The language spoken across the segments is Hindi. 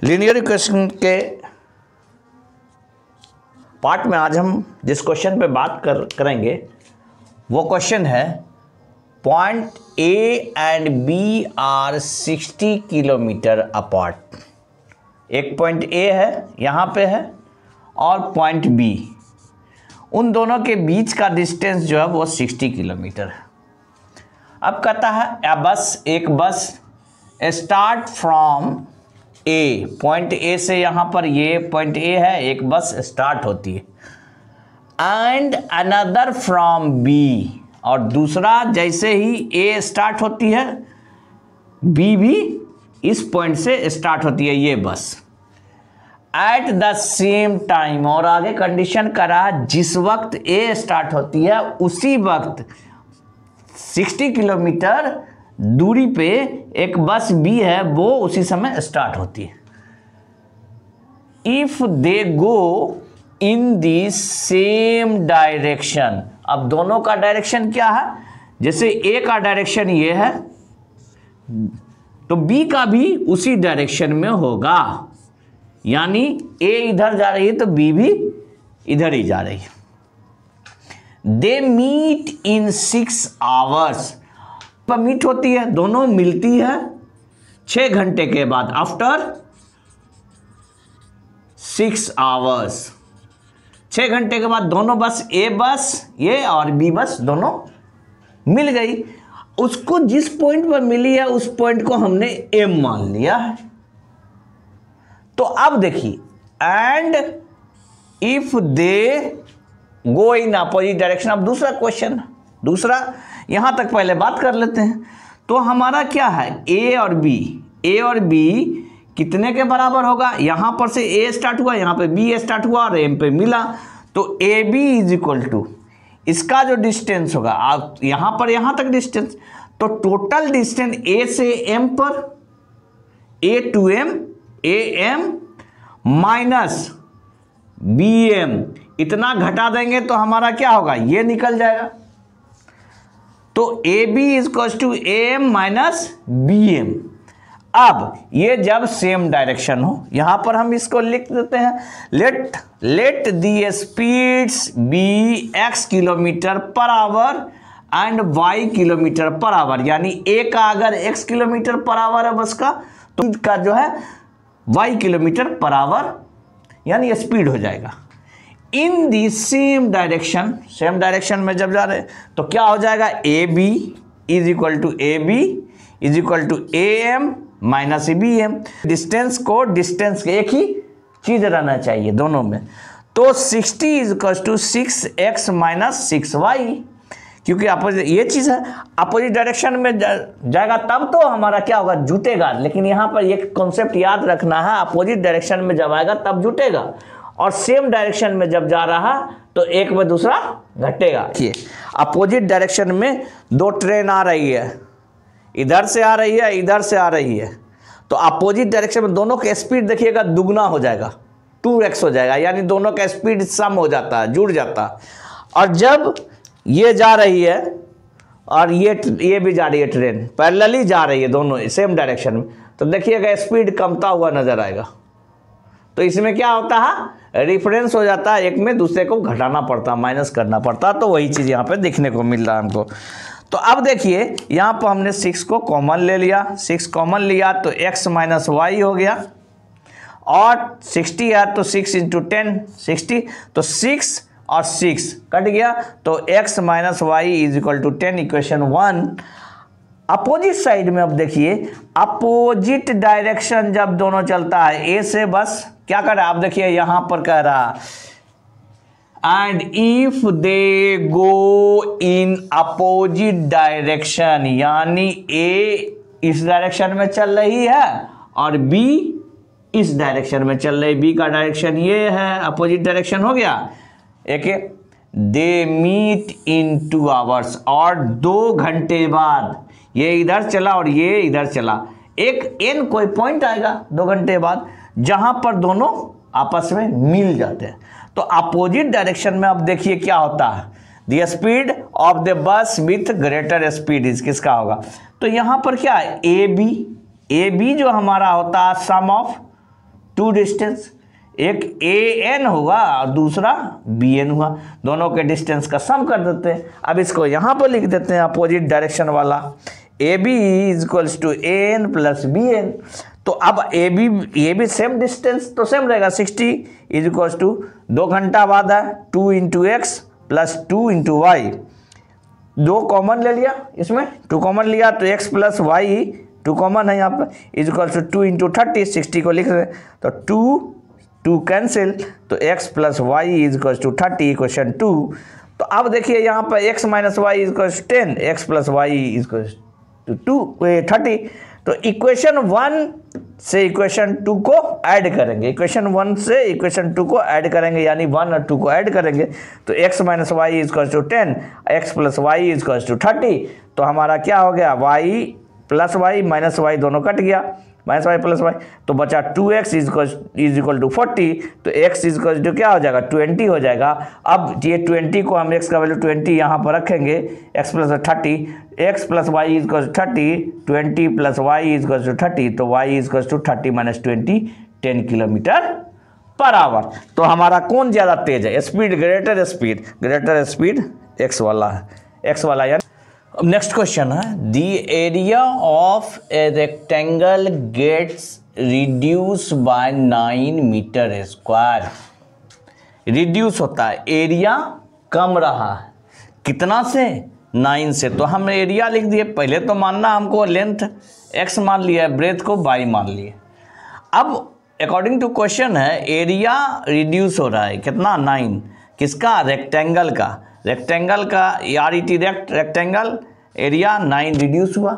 लीनियर इक्वेशन के पार्ट में आज हम जिस क्वेश्चन पे बात करेंगे वो क्वेश्चन है point A and B are 60 kilometre apart. एक पॉइंट ए है यहाँ पे है और पॉइंट बी, उन दोनों के बीच का डिस्टेंस जो है वो 60 किलोमीटर है। अब कहता है एक बस start from A, point A से यहाँ पर ये पॉइंट ए है, एक बस स्टार्ट होती है, एंड अनदर फ्रॉम बी, और दूसरा जैसे ही ए स्टार्ट होती है बी भी इस पॉइंट से स्टार्ट होती है ये बस, एट द सेम टाइम, और आगे कंडीशन करा जिस वक्त ए स्टार्ट होती है उसी वक्त 60 किलोमीटर दूरी पे एक बस बी है वो उसी समय स्टार्ट होती है। If they go in the same direction, अब दोनों का डायरेक्शन क्या है, जैसे ए का डायरेक्शन ये है तो बी का भी उसी डायरेक्शन में होगा, यानी ए इधर जा रही है तो बी भी इधर ही जा रही है। दे मीट इन 6 आवर्स, पर मीट होती है, दोनों मिलती है 6 घंटे के बाद, आफ्टर 6 आवर्स, 6 घंटे के बाद दोनों बस ए बस ये और बी बस दोनों मिल गई। उसको जिस पॉइंट पर मिली है उस पॉइंट को हमने एम मान लिया है। तो अब देखिए, and if they go in opposite direction, अब दूसरा क्वेश्चन, दूसरा यहां तक पहले बात कर लेते हैं। तो हमारा क्या है, ए और बी कितने के बराबर होगा, यहां पर से ए स्टार्ट हुआ, यहां पे बी स्टार्ट हुआ और एम पे मिला, तो A B is equal to इसका जो डिस्टेंस होगा, आप यहां पर यहां तक डिस्टेंस, तो टोटल डिस्टेंस ए से एम पर A to M, A M minus B M, इतना घटा देंगे तो हमारा क्या होगा, ये निकल जाएगा। तो A B is equal to A M minus B M. अब ये जब सेम डायरेक्शन हो, यहां पर हम इसको लिख देते हैं, let the speeds be x kilometre per hour and y kilometre per hour, यानी ए का अगर एक्स किलोमीटर पर आवर है बस का, तो इसका जो है वाई किलोमीटर पर आवर यानी स्पीड हो जाएगा। In the same direction, same direction में जब जा रहे हैं तो क्या हो जाएगा, A B is equal to A B is equal to A M minus B M. Distance को डिस्टेंस एक ही चीज रहना चाहिए दोनों में, तो 60 is equal to 6x minus 6y, क्योंकि अपोजिट ये चीज है, अपोजिट डायरेक्शन में जाएगा तब तो हमारा क्या होगा, जुटेगा। लेकिन यहाँ पर एक कॉन्सेप्ट याद रखना है, अपोजिट डायरेक्शन में जब आएगा तब जुटेगा, और सेम डायरेक्शन में जब जा रहा तो एक में दूसरा घटेगा। अपोजिट डायरेक्शन में दो ट्रेन आ रही है, इधर से आ रही है, इधर से आ रही है, तो अपोजिट डायरेक्शन में दोनों का स्पीड देखिएगा दुगना हो जाएगा, 2x हो जाएगा, यानी दोनों का स्पीड सम हो जाता है, जुड़ जाता है। और जब ये जा रही है और ये भी जा रही है, ट्रेन पैरेलली जा रही है दोनों सेम डायरेक्शन में, तो देखिएगा स्पीड कमता हुआ नजर आएगा। तो इसमें क्या होता है, रिफरेंस हो जाता है, एक में दूसरे को घटाना पड़ता, माइनस करना पड़ता, तो वही चीज़ यहाँ पे देखने को मिल रहा है हमको। तो अब देखिए यहाँ पर हमने 6 को कॉमन ले लिया, 6 कॉमन लिया तो x माइनस वाई हो गया, और 60 है तो 6 इंटू 10 60, तो 6 और 6 कट गया, तो x minus y is equal to 10, equation 1। Opposite side में अब देखिए, अपोजिट डायरेक्शन जब दोनों चलता है, ए से बस क्या कर रहा है, आप देखिए यहां पर कह रहा, and if they go in opposite direction, यानी ए इस डायरेक्शन में चल रही है और बी इस डायरेक्शन में चल रही, बी का डायरेक्शन ये है, अपोजिट डायरेक्शन हो गया एक, दे मीट इन 2 आवर्स, और 2 घंटे बाद ये इधर चला और ये इधर चला, एक एन कोई पॉइंट आएगा 2 घंटे बाद जहां पर दोनों आपस में मिल जाते हैं। तो अपोजिट डायरेक्शन में अब देखिए क्या होता है, the speed of the bus with greater speed is किसका होगा, तो यहां पर क्या है, ए बी जो हमारा होता है सम ऑफ टू डिस्टेंस, एक AN हुआ और दूसरा BN हुआ, दोनों के डिस्टेंस का सम कर देते हैं। अब इसको यहाँ पर लिख देते हैं अपोजिट डायरेक्शन वाला, AB is equals to AN plus BN। तो अब ये भी सेम डिस्टेंस तो सेम रहेगा, 60 इज इक्वल्स टू 2 घंटा बाद है 2 into x plus 2 into y, 2 common ले लिया, इसमें 2 कॉमन लिया तो x प्लस वाई 2 कॉमन है यहाँ पर, इज इक्वल्स टू 2 इंटू 30, 60 को लिख रहे हैं तो 2 कैंसिल, तो x plus y is equals to 30 equation 2। तो अब देखिए यहाँ पर x minus y is equals 10, x plus y is equals to 30। तो इक्वेशन 1 से इक्वेशन 2 को ऐड करेंगे, इक्वेशन 1 से इक्वेशन 2 को ऐड करेंगे, यानी 1 और 2 को ऐड करेंगे तो x minus y is equals to 10, x plus y is equals to 30। तो हमारा क्या हो गया, y plus y minus y दोनों कट गया, माइनस वाई प्लस वाई, तो बचा 2x इज इक्वल टू 40, तो x इज इक्वल टू क्या हो जाएगा 20 हो जाएगा। अब ये 20 को हम x का वैल्यू 20 यहाँ पर रखेंगे, x plus 30, x plus y is equal to 30, 20 plus y is equal to 30, तो y is equal to 30 minus 20 10 kilometre per hour. तो हमारा कौन ज़्यादा तेज है, स्पीड ग्रेटर स्पीड x वाला है, x वाला यार। नेक्स्ट क्वेश्चन है, the area of a rectangle gets reduce by 9 metre square. Reduce होता है, एरिया कम रहा है, कितना से 9 से। तो हम एरिया लिख दिए, पहले तो मानना हमको लेंथ x मान लिया है, ब्रेथ को y मान लिए। अब अकॉर्डिंग टू क्वेश्चन है एरिया रिड्यूस हो रहा है, कितना 9, किसका, रेक्टेंगल का, रेक्टेंगल का RET रेक्टेंगल एरिया 9 रिड्यूस हुआ।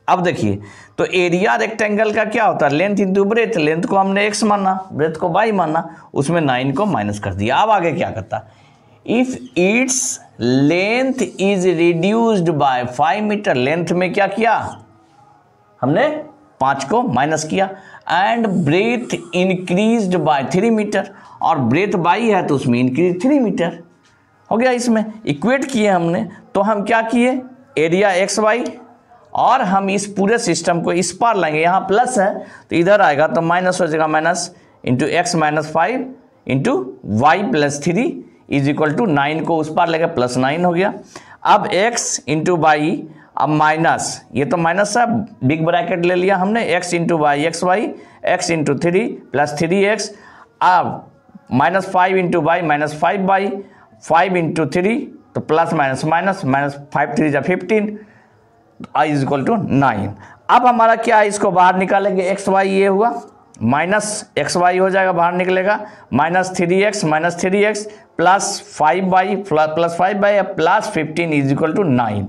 अब देखिए तो एरिया रेक्टेंगल का क्या होता है, लेंथ इंटू ब्रेथ, लेंथ को हमने x माना, ब्रेथ को y माना, उसमें 9 को माइनस कर दिया। अब आगे क्या करता, if its length is reduced by 5 metre, length में क्या किया हमने 5 को माइनस किया, and breadth increased by 3 metre, और ब्रेथ बाई है तो उसमें इंक्रीज 3 मीटर हो गया। इसमें इक्वेट किए हमने, तो हम क्या किए, एरिया एक्स वाई, और हम इस पूरे सिस्टम को इस पार लाएंगे, यहाँ प्लस है तो इधर आएगा तो माइनस हो जाएगा, minus into x minus 5 into y plus 3 is equal to 9 को उस पार लेगा प्लस 9 हो गया। अब x इंटू वाई, अब माइनस, ये तो माइनस है, बिग ब्रैकेट ले लिया हमने, x into y x y, x into 3 plus 3x, अब minus 5 into y minus 5 y, 5 into 3 तो प्लस माइनस माइनस, माइनस 5 3 जा 15, आई इज इक्वल टू 9। अब हमारा क्या है, इसको बाहर निकालेंगे, एक्स वाई ये हुआ, माइनस एक्स वाई हो जाएगा, बाहर निकलेगा, minus 3x plus 5y plus 5y plus 15 is equal to 9।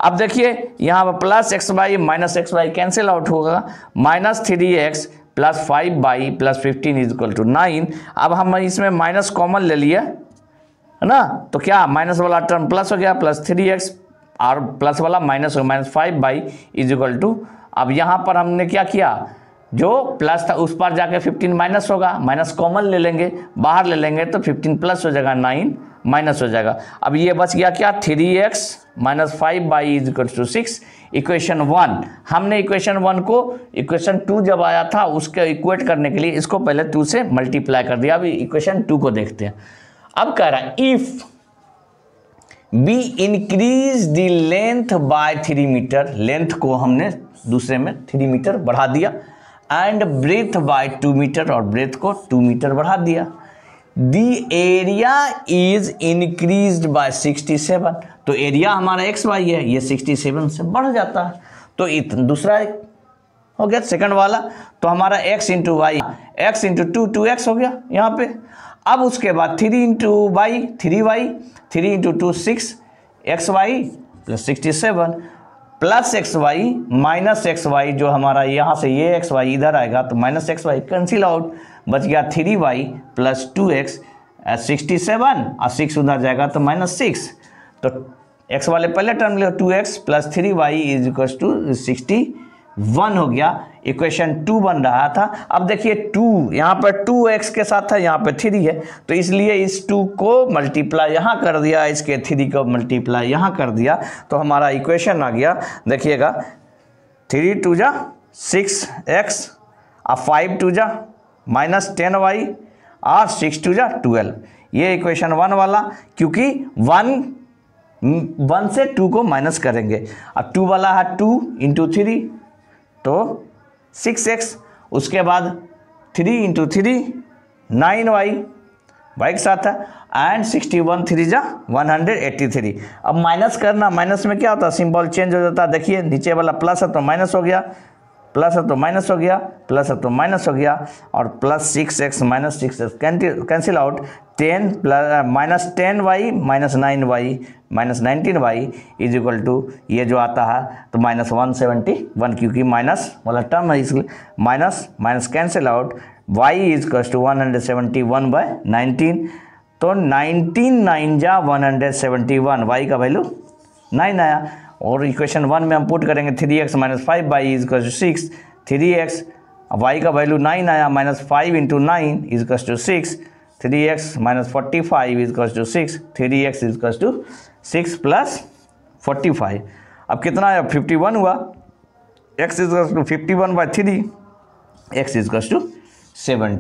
अब देखिए यहाँ पर plus x Y minus x Y cancel out होगा, minus 3x plus 5y plus 15 is equal to 9। अब हम इसमें माइनस कॉमन ले लिए है ना, तो क्या माइनस वाला टर्म प्लस हो गया, प्लस 3x और प्लस वाला माइनस हो, minus 5y is equal to, अब यहाँ पर हमने क्या किया, जो प्लस था उस पर जाके 15 माइनस होगा, माइनस कॉमन ले लेंगे, बाहर ले लेंगे तो 15 प्लस हो जाएगा, 9 माइनस हो जाएगा। अब ये बच गया क्या, 3x minus 5y is equal to 6, equation 1। हमने इक्वेशन 1 को इक्वेशन 2 जब आया था उसके इक्वेट करने के लिए इसको पहले 2 से मल्टीप्लाई कर दिया। अभी इक्वेशन 2 को देखते हैं। अब कह रहा है if be increase the length by 3 metre, length को हमने दूसरे में 3 मीटर बढ़ा दिया, एंड ब्रेथ बाय 2 मीटर, और ब्रेथ को 2 मीटर बढ़ा दिया, the area is increased by 67। तो एरिया हमारा एक्स वाई है, ये 67 से बढ़ जाता है। तो दूसरा हो गया सेकंड वाला, तो हमारा x into y, x into 2x हो गया यहाँ पे। अब उसके बाद 3 into y 3y, 3 into 2 6, x y plus 67 plus x Y minus x y, जो हमारा यहाँ से ये एक्स वाई इधर आएगा तो minus x Y cancel out, बच गया 3y प्लस 2x 67 और 6 उधर जाएगा तो माइनस 6। तो x वाले पहले टर्म ले, 2x plus 3y is equal to 61 हो गया। इक्वेशन 2 बन रहा था। अब देखिए 2 यहाँ पर 2x के साथ है, यहाँ पर 3 है, तो इसलिए इस 2 को मल्टीप्लाई यहाँ कर दिया, इसके 3 को मल्टीप्लाई यहाँ कर दिया, तो हमारा इक्वेशन आ गया। देखिएगा 3 2 जा 6x और 5 2 जा माइनस 10y और 6 2 जा 12। ये इक्वेशन 1 वाला, क्योंकि 1 से 2 को माइनस करेंगे। अब 2 वाला है 2 इंटू 3 तो 6x, उसके बाद 3 इंटू 3 9y वाई के साथ है, एंड 61 3 जा 183। अब माइनस करना, माइनस में क्या होता है, सिंबल चेंज हो जाता है। देखिए नीचे वाला प्लस है तो माइनस हो गया, प्लस है तो माइनस हो गया, प्लस है तो माइनस हो गया, और plus 6x minus 6x cancel out. 10 plus minus 10y minus 9y minus 19y is equal to ये जो आता है तो माइनस 171, क्योंकि माइनस वाला टर्म है इसलिए minus minus cancel out. y is equal to 171/19, तो 19 9 जा 171, y का वैल्यू 9 आया। और इक्वेशन 1 में हम पुट करेंगे 3x minus 5y is equal to 6, 3x y का वैल्यू 9 आया, minus 5 into 9 is equal to 6, 3x minus 45 is equal to 6, 3x is equal to 6 plus 45। अब कितना आया, 51 हुआ। x is equal to 51/3, x is equal to 7।